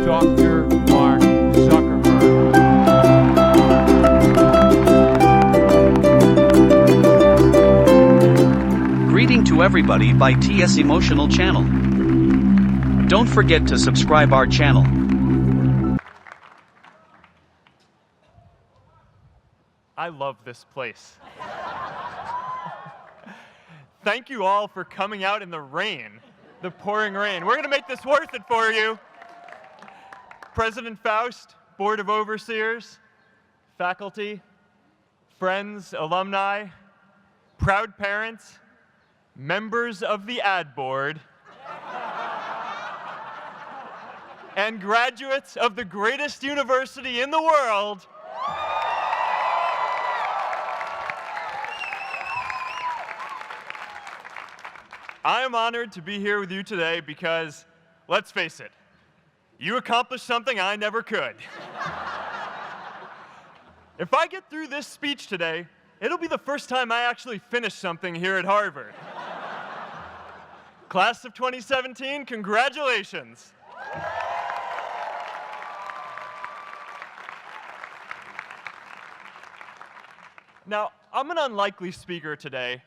Dr. Mark Zuckerberg. Greeting to everybody by TS Emotional Channel. Don't forget to subscribe our channel. I love this place. Thank you all for coming out in the rain, the pouring rain. We're going to make this worth it for you. President Faust, Board of Overseers, faculty, friends, alumni, proud parents, members of the ad board, and graduates of the greatest university in the world. I am honored to be here with you today because, let's face it, you accomplished something I never could. If I get through this speech today, it'll be the first time I actually finish something here at Harvard. Class of 2017, congratulations. Now, I'm an unlikely speaker today,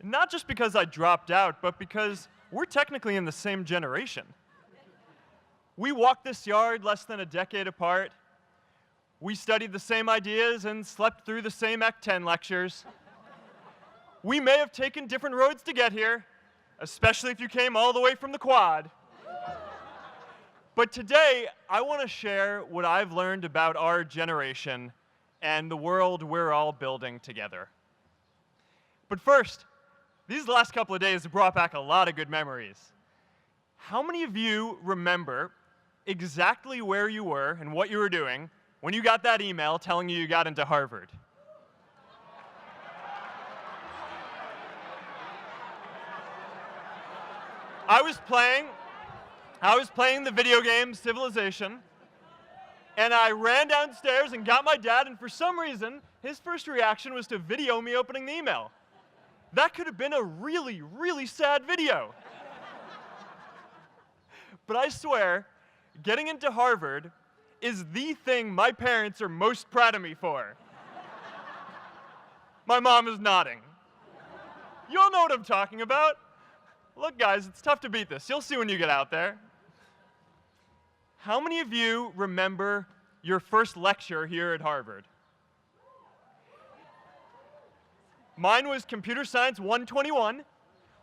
not just because I dropped out, but because we're technically in the same generation. We walked this yard less than a decade apart. We studied the same ideas and slept through the same Act 10 lectures. We may have taken different roads to get here, especially if you came all the way from the Quad. But today, I want to share what I've learned about our generation and the world we're all building together. But first, these last couple of days have brought back a lot of good memories. How many of you remember exactly where you were and what you were doing when you got that email telling you got into Harvard? I was playing the video game Civilization, and I ran downstairs and got my dad, and for some reason, his first reaction was to video me opening the email. That could have been a really, really sad video. But I swear, getting into Harvard is the thing my parents are most proud of me for. My mom is nodding. You all know what I'm talking about. Look, guys, it's tough to beat this. You'll see when you get out there. How many of you remember your first lecture here at Harvard? Mine was Computer Science 121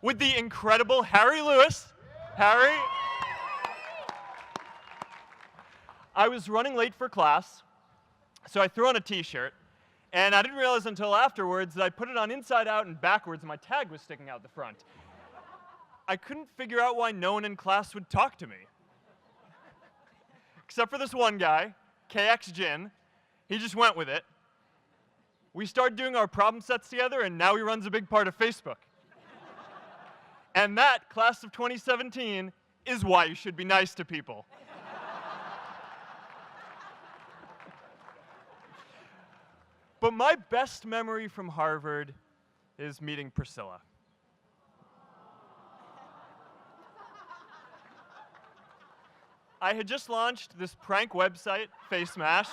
with the incredible Harry Lewis. Harry. I was running late for class, so I threw on a t-shirt, and I didn't realize until afterwards that I put it on inside out and backwards, and my tag was sticking out the front. I couldn't figure out why no one in class would talk to me. Except for this one guy, KX Jin. He just went with it. We started doing our problem sets together, and now he runs a big part of Facebook. And that, class of 2017, is why you should be nice to people. But my best memory from Harvard is meeting Priscilla. I had just launched this prank website, Face Mash.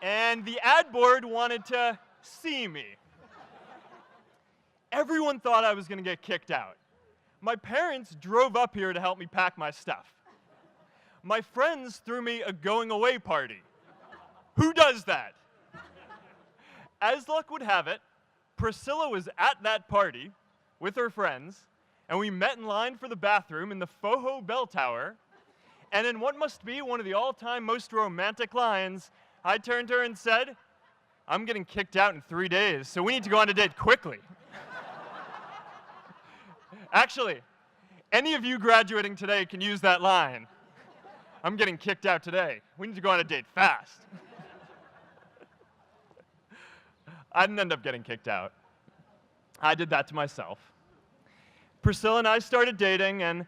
And the ad board wanted to see me. Everyone thought I was going to get kicked out. My parents drove up here to help me pack my stuff. My friends threw me a going-away party. Who does that? As luck would have it, Priscilla was at that party with her friends, and we met in line for the bathroom in the Foho Bell Tower, and in what must be one of the all-time most romantic lines, I turned to her and said, "I'm getting kicked out in 3 days, so we need to go on a date quickly." Actually, any of you graduating today can use that line. "I'm getting kicked out today. We need to go on a date fast." I didn't end up getting kicked out. I did that to myself. Priscilla and I started dating, and,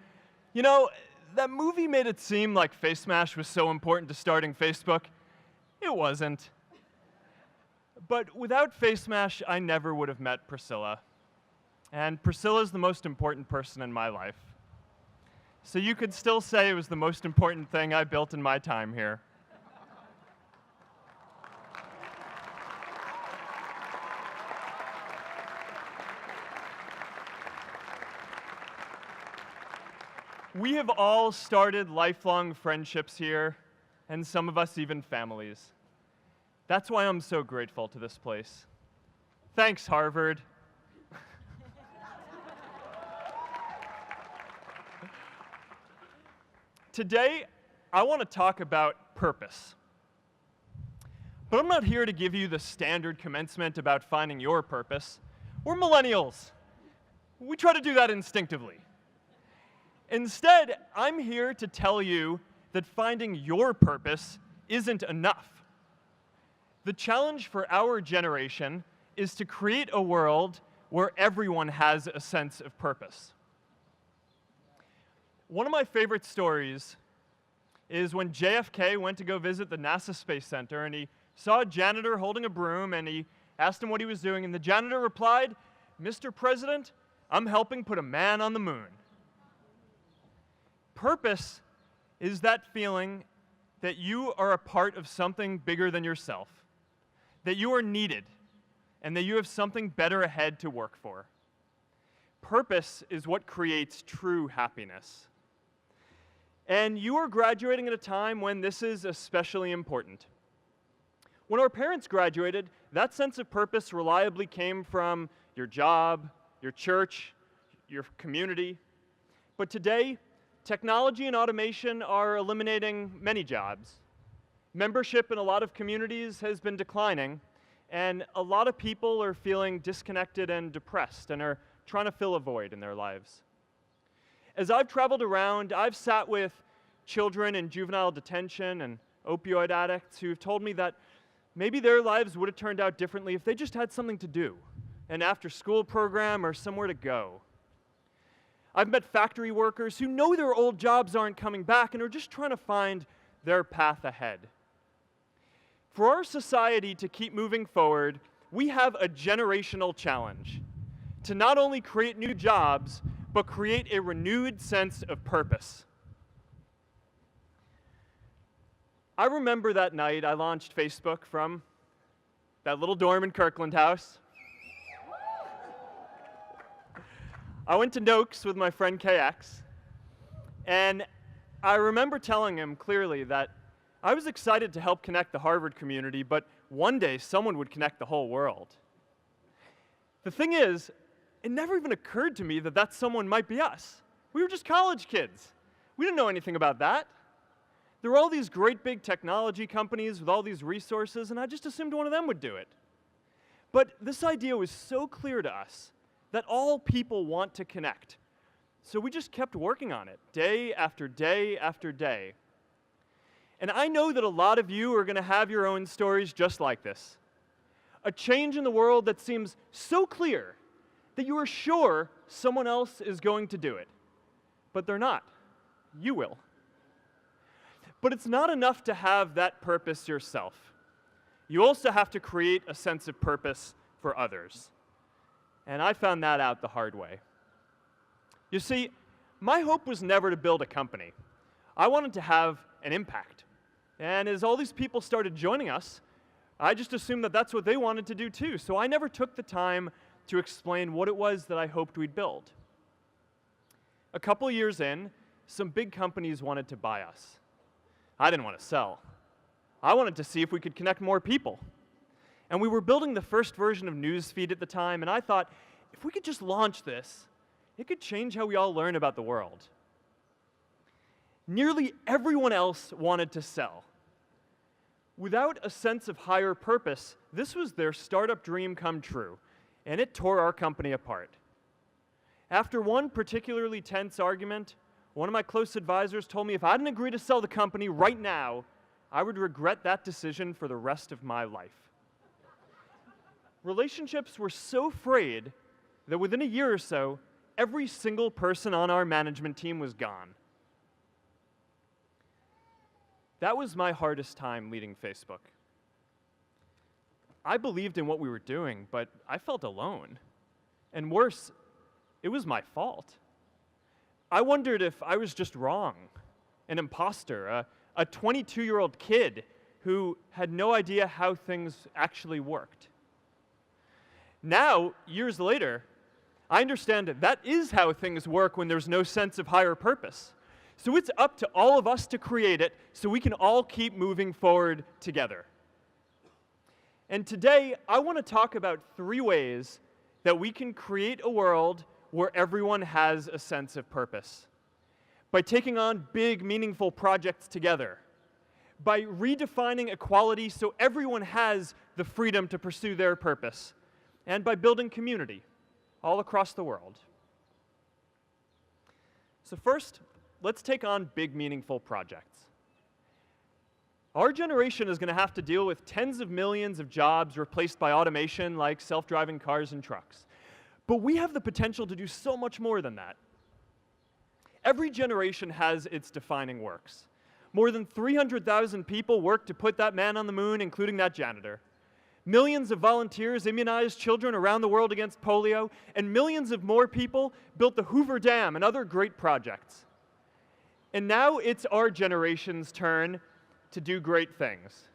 you know, that movie made it seem like Face Mash was so important to starting Facebook. It wasn't. But without Face Mash, I never would have met Priscilla. And Priscilla's the most important person in my life. So you could still say it was the most important thing I built in my time here. We have all started lifelong friendships here, and some of us even families. That's why I'm so grateful to this place. Thanks, Harvard. Today, I want to talk about purpose. But I'm not here to give you the standard commencement about finding your purpose. We're millennials. We try to do that instinctively. Instead, I'm here to tell you that finding your purpose isn't enough. The challenge for our generation is to create a world where everyone has a sense of purpose. One of my favorite stories is when JFK went to go visit the NASA Space Center, and he saw a janitor holding a broom, and he asked him what he was doing, and the janitor replied, "Mr. President, I'm helping put a man on the moon." Purpose is that feeling that you are a part of something bigger than yourself, that you are needed, and that you have something better ahead to work for. Purpose is what creates true happiness. And you are graduating at a time when this is especially important. When our parents graduated, that sense of purpose reliably came from your job, your church, your community. But today, technology and automation are eliminating many jobs. Membership in a lot of communities has been declining, and a lot of people are feeling disconnected and depressed and are trying to fill a void in their lives. As I've traveled around, I've sat with children in juvenile detention and opioid addicts who've told me that maybe their lives would have turned out differently if they just had something to do, an after-school program or somewhere to go. I've met factory workers who know their old jobs aren't coming back and are just trying to find their path ahead. For our society to keep moving forward, we have a generational challenge to not only create new jobs, but create a renewed sense of purpose. I remember that night I launched Facebook from that little dorm in Kirkland House. I went to Noakes with my friend KX, and I remember telling him clearly that I was excited to help connect the Harvard community, but one day someone would connect the whole world. The thing is, it never even occurred to me that that someone might be us. We were just college kids. We didn't know anything about that. There were all these great big technology companies with all these resources, and I just assumed one of them would do it. But this idea was so clear to us that all people want to connect. So we just kept working on it, day after day after day. And I know that a lot of you are going to have your own stories just like this. A change in the world that seems so clear that you are sure someone else is going to do it. But they're not. You will. But it's not enough to have that purpose yourself. You also have to create a sense of purpose for others. And I found that out the hard way. You see, my hope was never to build a company. I wanted to have an impact. And as all these people started joining us, I just assumed that that's what they wanted to do too. So I never took the time to explain what it was that I hoped we'd build. A couple years in, some big companies wanted to buy us. I didn't want to sell. I wanted to see if we could connect more people. And we were building the first version of Newsfeed at the time, and I thought, if we could just launch this, it could change how we all learn about the world. Nearly everyone else wanted to sell. Without a sense of higher purpose, this was their startup dream come true, and it tore our company apart. After one particularly tense argument, one of my close advisors told me if I didn't agree to sell the company right now, I would regret that decision for the rest of my life. Relationships were so frayed that within a year or so, every single person on our management team was gone. That was my hardest time leading Facebook. I believed in what we were doing, but I felt alone. And worse, it was my fault. I wondered if I was just wrong, an imposter, a 22-year-old kid who had no idea how things actually worked. Now, years later, I understand that is how things work when there's no sense of higher purpose. So it's up to all of us to create it so we can all keep moving forward together. And today, I want to talk about 3 ways that we can create a world where everyone has a sense of purpose. By taking on big, meaningful projects together. By redefining equality so everyone has the freedom to pursue their purpose. And by building community all across the world. So first, let's take on big, meaningful projects. Our generation is going to have to deal with tens of millions of jobs replaced by automation like self-driving cars and trucks. But we have the potential to do so much more than that. Every generation has its defining works. More than 300,000 people worked to put that man on the moon, including that janitor. Millions of volunteers immunized children around the world against polio, and millions of more people built the Hoover Dam and other great projects. And now it's our generation's turn to do great things.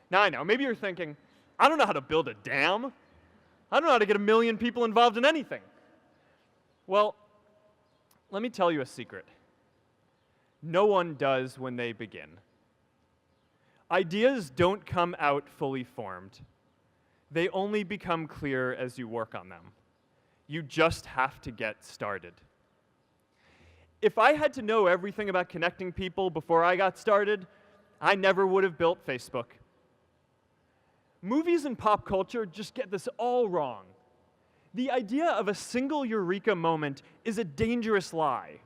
Now I know, maybe you're thinking, I don't know how to build a dam. I don't know how to get 1 million people involved in anything. Well, let me tell you a secret. No one does when they begin. Ideas don't come out fully formed. They only become clear as you work on them. You just have to get started. If I had to know everything about connecting people before I got started, I never would have built Facebook. Movies and pop culture just get this all wrong. The idea of a single eureka moment is a dangerous lie.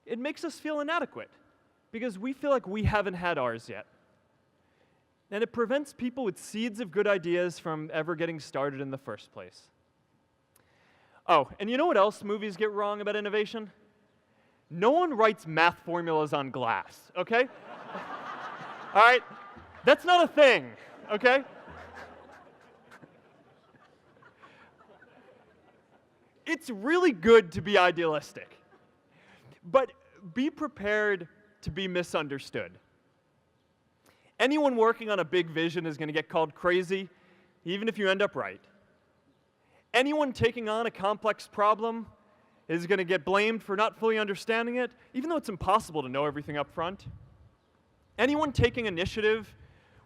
It makes us feel inadequate because we feel like we haven't had ours yet. And it prevents people with seeds of good ideas from ever getting started in the first place. Oh, and you know what else movies get wrong about innovation? No one writes math formulas on glass, okay? All right? That's not a thing, okay? It's really good to be idealistic, but be prepared to be misunderstood. Anyone working on a big vision is going to get called crazy, even if you end up right. Anyone taking on a complex problem is going to get blamed for not fully understanding it, even though it's impossible to know everything up front. Anyone taking initiative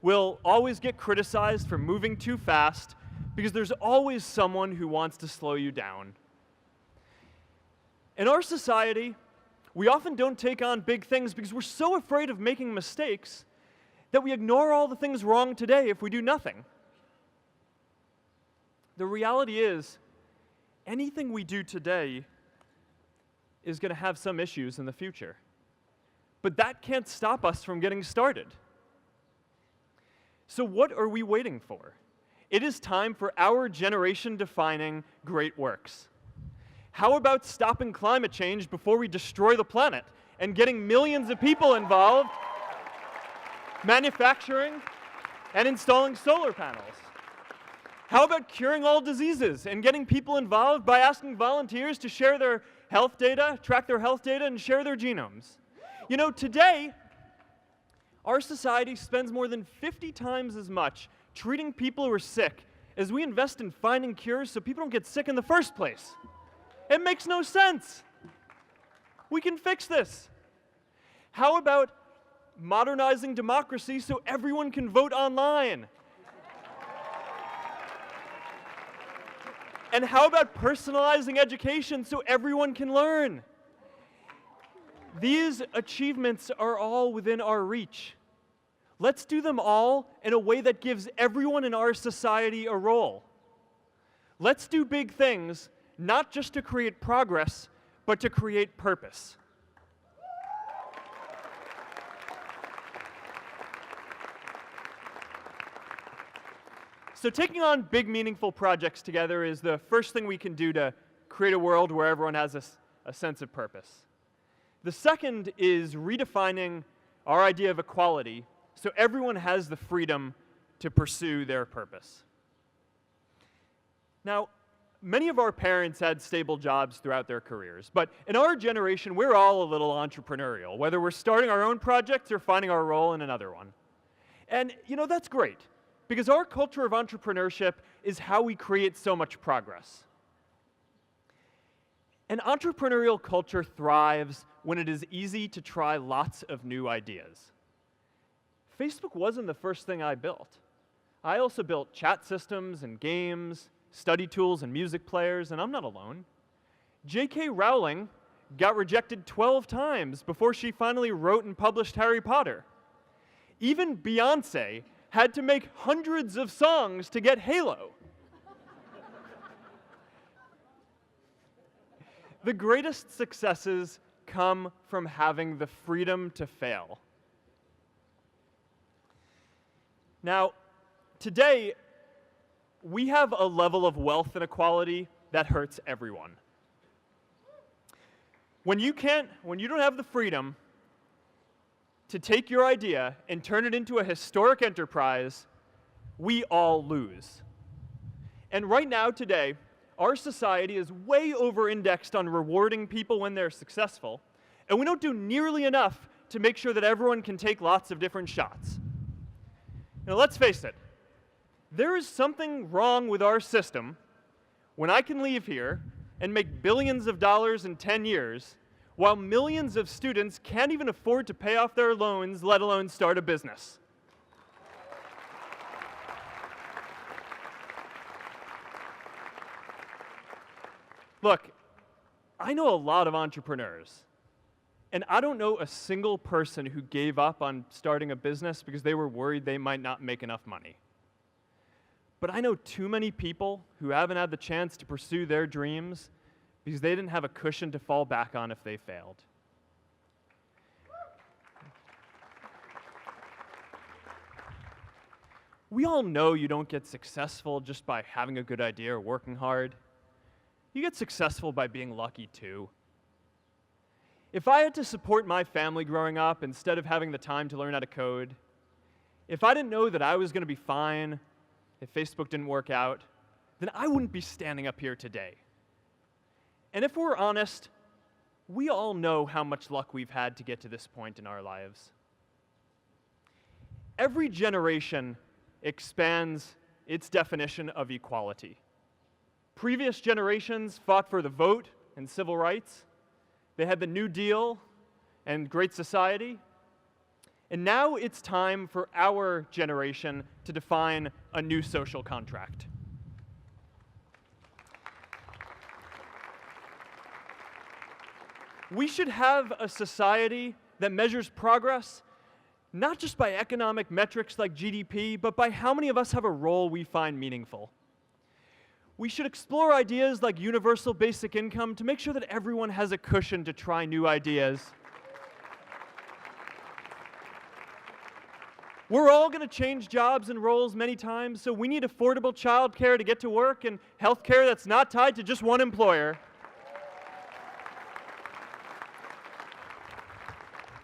will always get criticized for moving too fast because there's always someone who wants to slow you down. In our society, we often don't take on big things because we're so afraid of making mistakes that we ignore all the things wrong today if we do nothing. The reality is, anything we do today is going to have some issues in the future. But that can't stop us from getting started. So what are we waiting for? It is time for our generation-defining great works. How about stopping climate change before we destroy the planet and getting millions of people involved, manufacturing and installing solar panels? How about curing all diseases and getting people involved by asking volunteers to share their health data, track their health data, and share their genomes? You know, today, our society spends more than 50 times as much treating people who are sick as we invest in finding cures so people don't get sick in the first place. It makes no sense. We can fix this. How about modernizing democracy so everyone can vote online? And how about personalizing education so everyone can learn? These achievements are all within our reach. Let's do them all in a way that gives everyone in our society a role. Let's do big things, not just to create progress, but to create purpose. So taking on big, meaningful projects together is the first thing we can do to create a world where everyone has a sense of purpose. The second is redefining our idea of equality so everyone has the freedom to pursue their purpose. Now, many of our parents had stable jobs throughout their careers, but in our generation, we're all a little entrepreneurial, whether we're starting our own projects or finding our role in another one. And, that's great, because our culture of entrepreneurship is how we create so much progress. An entrepreneurial culture thrives when it is easy to try lots of new ideas. Facebook wasn't the first thing I built. I also built chat systems and games, study tools and music players, and I'm not alone. J.K. Rowling got rejected 12 times before she finally wrote and published Harry Potter. Even Beyoncé had to make hundreds of songs to get Halo. The greatest successes come from having the freedom to fail. Now, today, we have a level of wealth inequality that hurts everyone. When you don't have the freedom to take your idea and turn it into a historic enterprise, we all lose. And right now, today, our society is way over-indexed on rewarding people when they're successful, and we don't do nearly enough to make sure that everyone can take lots of different shots. Now, let's face it. There is something wrong with our system when I can leave here and make billions of dollars in 10 years, while millions of students can't even afford to pay off their loans, let alone start a business. Look, I know a lot of entrepreneurs, and I don't know a single person who gave up on starting a business because they were worried they might not make enough money. But I know too many people who haven't had the chance to pursue their dreams because they didn't have a cushion to fall back on if they failed. We all know you don't get successful just by having a good idea or working hard. You get successful by being lucky too. If I had to support my family growing up instead of having the time to learn how to code, if I didn't know that I was going to be fine if Facebook didn't work out, then I wouldn't be standing up here today. And if we're honest, we all know how much luck we've had to get to this point in our lives. Every generation expands its definition of equality. Previous generations fought for the vote and civil rights. They had the New Deal and Great Society. And now it's time for our generation to define a new social contract. We should have a society that measures progress not just by economic metrics like GDP, but by how many of us have a role we find meaningful. We should explore ideas like universal basic income to make sure that everyone has a cushion to try new ideas. We're all going to change jobs and roles many times, so we need affordable childcare to get to work and healthcare that's not tied to just one employer.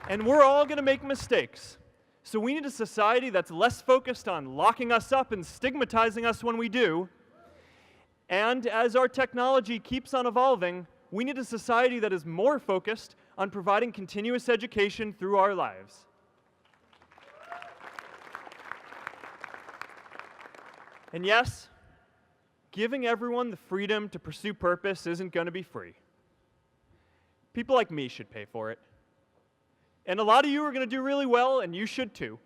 And we're all going to make mistakes. So we need a society that's less focused on locking us up and stigmatizing us when we do. And as our technology keeps on evolving, we need a society that is more focused on providing continuous education through our lives. And yes, giving everyone the freedom to pursue purpose isn't going to be free. People like me should pay for it. And a lot of you are going to do really well, and you should too.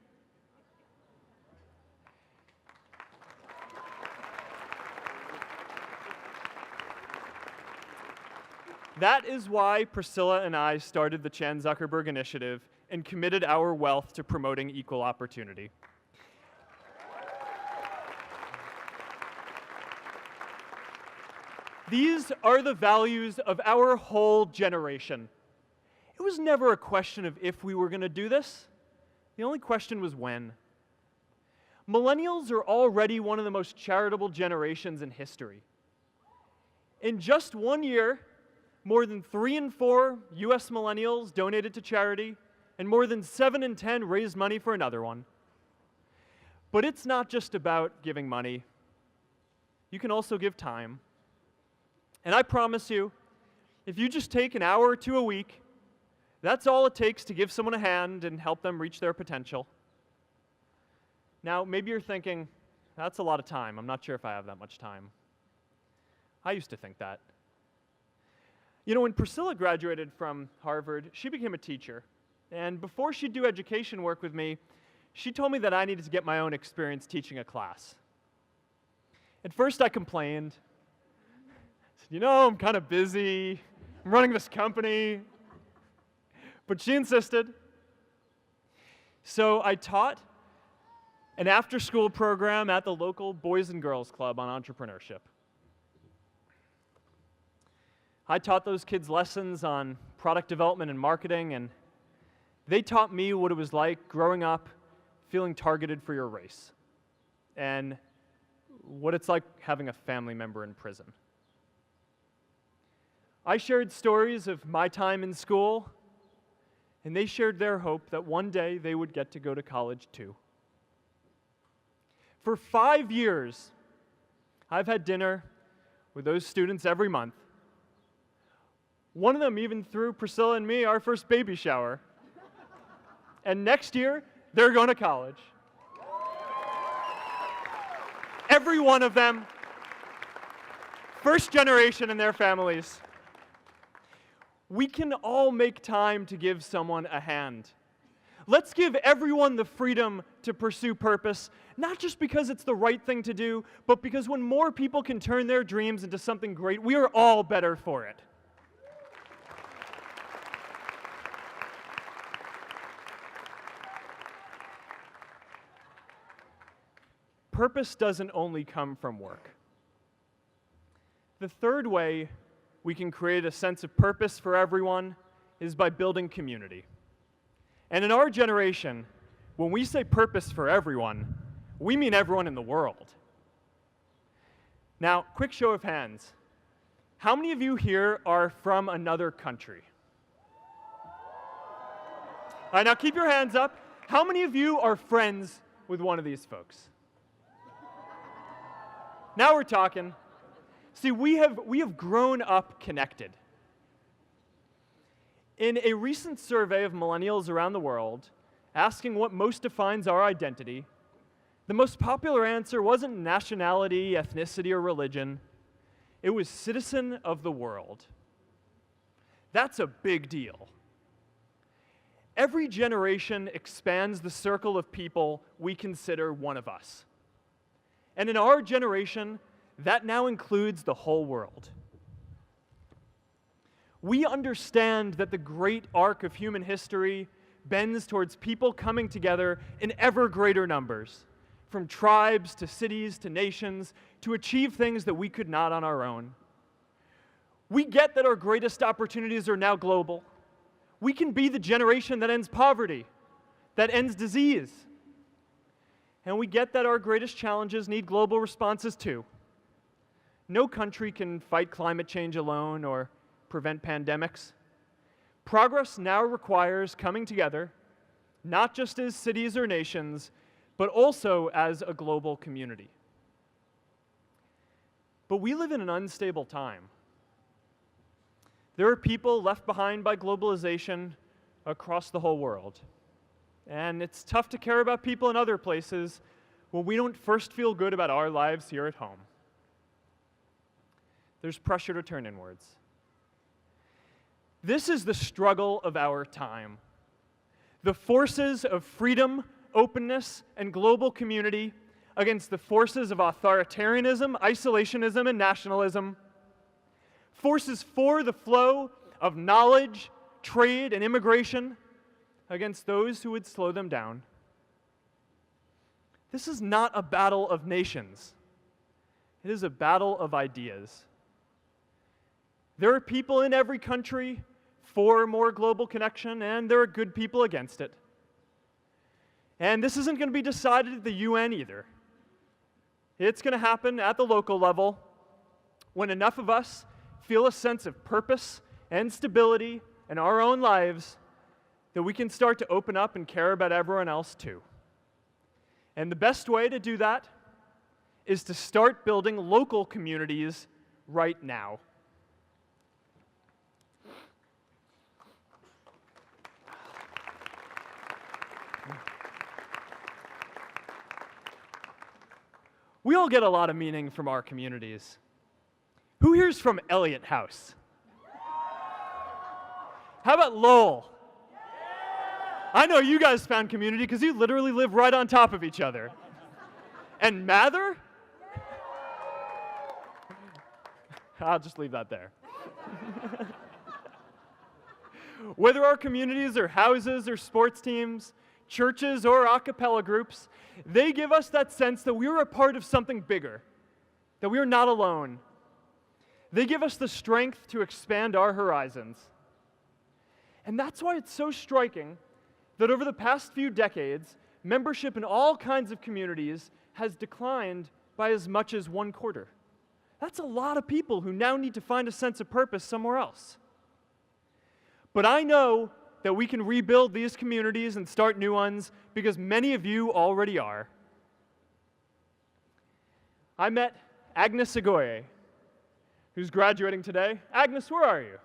That is why Priscilla and I started the Chan Zuckerberg Initiative and committed our wealth to promoting equal opportunity. These are the values of our whole generation. It was never a question of if we were going to do this. The only question was when. Millennials are already one of the most charitable generations in history. In just 1 year, more than 3 in 4 US millennials donated to charity, and more than 7 in 10 raised money for another one. But it's not just about giving money. You can also give time. And I promise you, if you just take an hour or two a week, that's all it takes to give someone a hand and help them reach their potential. Now, maybe you're thinking, that's a lot of time. I'm not sure if I have that much time. I used to think that. You know, when Priscilla graduated from Harvard, she became a teacher. And before she'd do education work with me, she told me that I needed to get my own experience teaching a class. At first, I complained. I said, I'm kind of busy. I'm running this company. But she insisted. So I taught an after-school program at the local Boys and Girls Club on entrepreneurship. I taught those kids lessons on product development and marketing, and they taught me what it was like growing up feeling targeted for your race, and what it's like having a family member in prison. I shared stories of my time in school, and they shared their hope that one day they would get to go to college too. For 5 years, I've had dinner with those students every month. One of them even threw Priscilla and me our first baby shower. And next year, they're going to college. Every one of them, first generation in their families. We can all make time to give someone a hand. Let's give everyone the freedom to pursue purpose, not just because it's the right thing to do, but because when more people can turn their dreams into something great, we are all better for it. Purpose doesn't only come from work. The third way we can create a sense of purpose for everyone is by building community. And in our generation, when we say purpose for everyone, we mean everyone in the world. Now, quick show of hands. How many of you here are from another country? All right, now keep your hands up. How many of you are friends with one of these folks? Now we're talking. See, we have grown up connected. In a recent survey of millennials around the world, asking what most defines our identity, the most popular answer wasn't nationality, ethnicity, or religion. It was citizen of the world. That's a big deal. Every generation expands the circle of people we consider one of us. And in our generation, that now includes the whole world. We understand that the great arc of human history bends towards people coming together in ever greater numbers, from tribes to cities to nations, to achieve things that we could not on our own. We get that our greatest opportunities are now global. We can be the generation that ends poverty, that ends disease. And we get that our greatest challenges need global responses too. No country can fight climate change alone or prevent pandemics. Progress now requires coming together, not just as cities or nations, but also as a global community. But we live in an unstable time. There are people left behind by globalization across the whole world. And it's tough to care about people in other places when we don't first feel good about our lives here at home. There's pressure to turn inwards. This is the struggle of our time. The forces of freedom, openness, and global community against the forces of authoritarianism, isolationism, and nationalism. Forces for the flow of knowledge, trade, and immigration against those who would slow them down. This is not a battle of nations. It is a battle of ideas. There are people in every country for more global connection, and there are good people against it. And this isn't going to be decided at the UN either. It's going to happen at the local level when enough of us feel a sense of purpose and stability in our own lives that we can start to open up and care about everyone else too. And the best way to do that is to start building local communities right now. We all get a lot of meaning from our communities. Who here's from Elliott House? How about Lowell? I know you guys found community because you literally live right on top of each other. And Mather? I'll just leave that there. Whether our communities are houses or sports teams, churches or a cappella groups, they give us that sense that we are a part of something bigger, that we are not alone. They give us the strength to expand our horizons. And that's why it's so striking that over the past few decades, membership in all kinds of communities has declined by as much as 1/4. That's a lot of people who now need to find a sense of purpose somewhere else. But I know that we can rebuild these communities and start new ones because many of you already are. I met Agnes Agoye, who's graduating today. Agnes, where are you?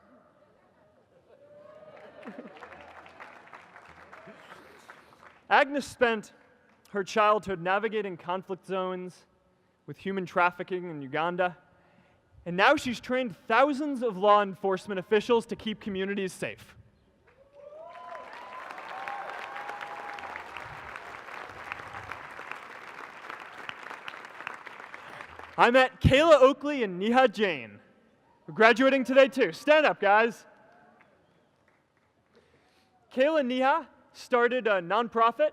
Agnes spent her childhood navigating conflict zones with human trafficking in Uganda, and now she's trained thousands of law enforcement officials to keep communities safe. I met Kayla Oakley and Neha Jain, who are graduating today too. Stand up, guys. Kayla and Neha started a nonprofit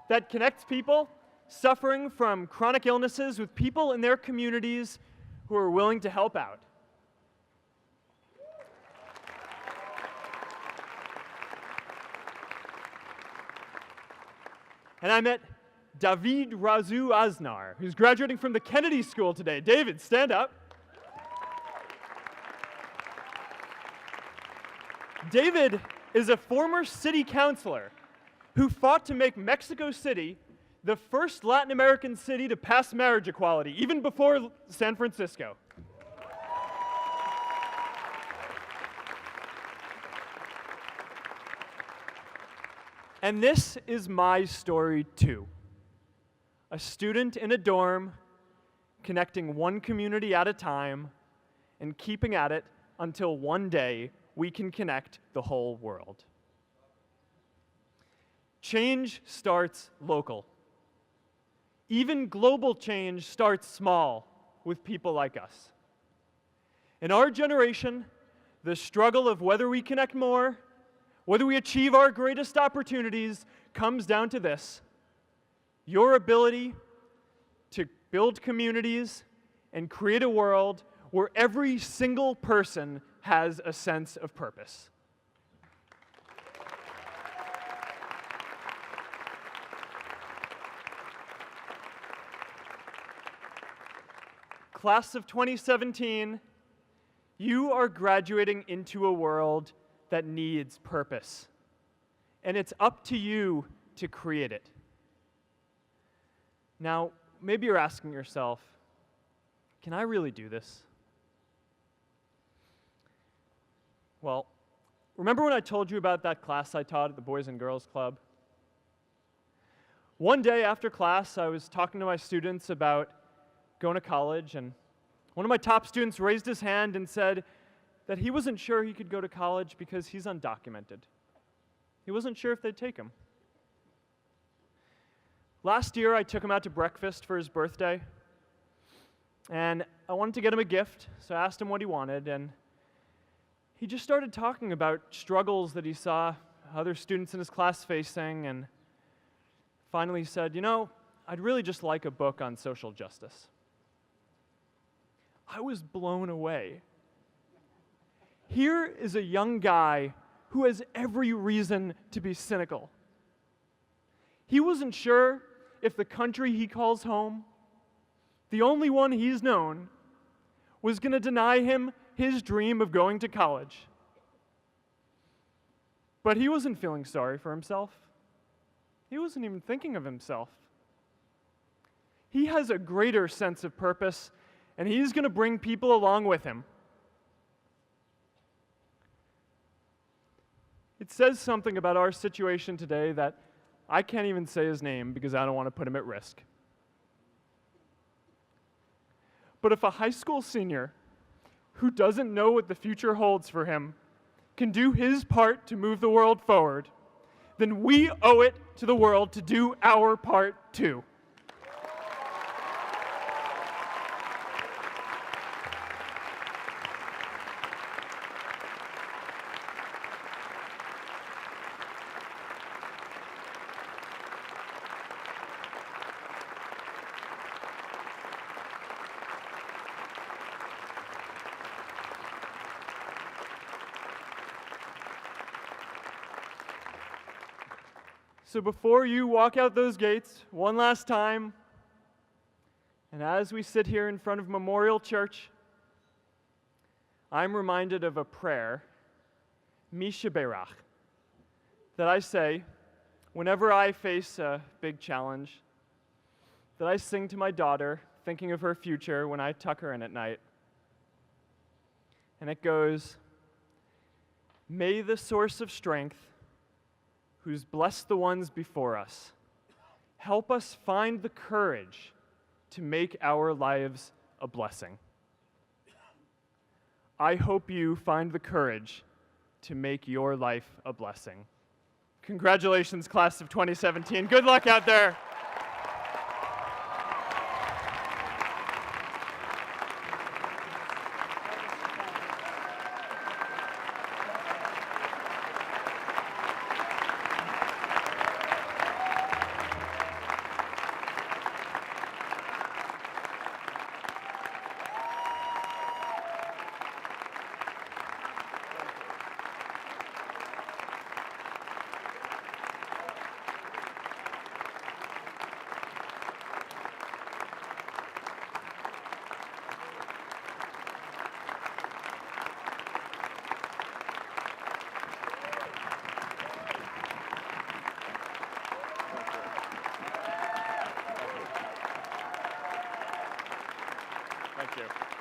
that connects people suffering from chronic illnesses with people in their communities who are willing to help out. And I met David Razu Aznar, who's graduating from the Kennedy School today. David, stand up. David is a former city councilor who fought to make Mexico City the first Latin American city to pass marriage equality, even before San Francisco. And this is my story too. A student in a dorm, connecting one community at a time and keeping at it until one day we can connect the whole world. Change starts local. Even global change starts small with people like us. In our generation, the struggle of whether we connect more, whether we achieve our greatest opportunities, comes down to this: your ability to build communities and create a world where every single person has a sense of purpose. Class of 2017, you are graduating into a world that needs purpose. And it's up to you to create it. Now, maybe you're asking yourself, can I really do this? Well, remember when I told you about that class I taught at the Boys and Girls Club? One day after class, I was talking to my students about going to college, and one of my top students raised his hand and said that he wasn't sure he could go to college because he's undocumented. He wasn't sure if they'd take him. Last year, I took him out to breakfast for his birthday, and I wanted to get him a gift, so I asked him what he wanted, and he just started talking about struggles that he saw other students in his class facing, and finally said, I'd really just like a book on social justice. I was blown away. Here is a young guy who has every reason to be cynical. He wasn't sure if the country he calls home, the only one he's known, was going to deny him his dream of going to college. But he wasn't feeling sorry for himself. He wasn't even thinking of himself. He has a greater sense of purpose, and he's going to bring people along with him. It says something about our situation today that I can't even say his name because I don't want to put him at risk. But if a high school senior who doesn't know what the future holds for him can do his part to move the world forward, then we owe it to the world to do our part too. So before you walk out those gates one last time, and as we sit here in front of Memorial Church, I'm reminded of a prayer, Misha Berach, that I say whenever I face a big challenge, that I sing to my daughter, thinking of her future when I tuck her in at night. And it goes, "May the source of strength, who's blessed the ones before us, help us find the courage to make our lives a blessing." I hope you find the courage to make your life a blessing. Congratulations, class of 2017. Good luck out there. Thank you.